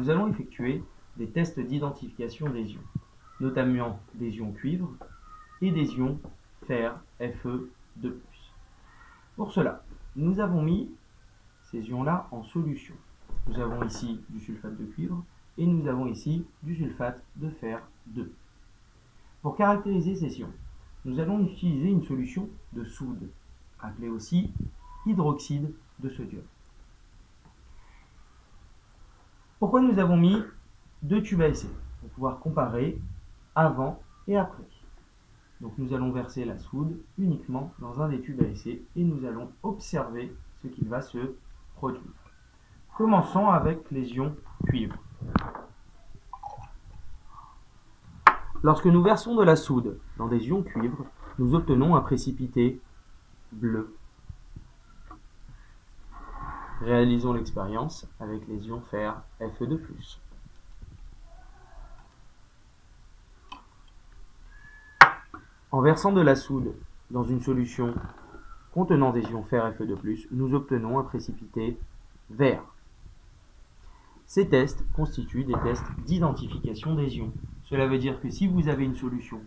nous allons effectuer des tests d'identification des ions, notamment des ions cuivre et des ions fer Fe2+. Pour cela, nous avons mis ces ions-là en solution. Nous avons ici du sulfate de cuivre et nous avons ici du sulfate de fer 2. Pour caractériser ces ions, nous allons utiliser une solution de soude, appelée aussi hydroxyde de sodium. Pourquoi nous avons mis deux tubes à essai? Pour pouvoir comparer avant et après. Donc nous allons verser la soude uniquement dans un des tubes à essai et nous allons observer ce qui va se produire. Commençons avec les ions cuivre. Lorsque nous versons de la soude dans des ions cuivre, nous obtenons un précipité bleu. Réalisons l'expérience avec les ions fer Fe2+. En versant de la soude dans une solution contenant des ions fer Fe2+, nous obtenons un précipité vert. Ces tests constituent des tests d'identification des ions. Cela veut dire que si vous avez une solution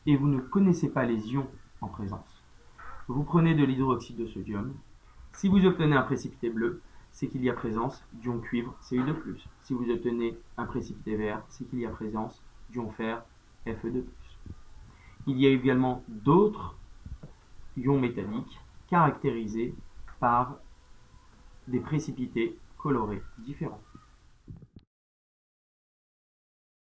et vous ne connaissez pas les ions en présence, vous prenez de l'hydroxyde de sodium. Si vous obtenez un précipité bleu, c'est qu'il y a présence d'ion cuivre Cu2+. Si vous obtenez un précipité vert, c'est qu'il y a présence d'ion fer Fe2+. Il y a également d'autres ions métalliques caractérisés par des précipités colorés différents.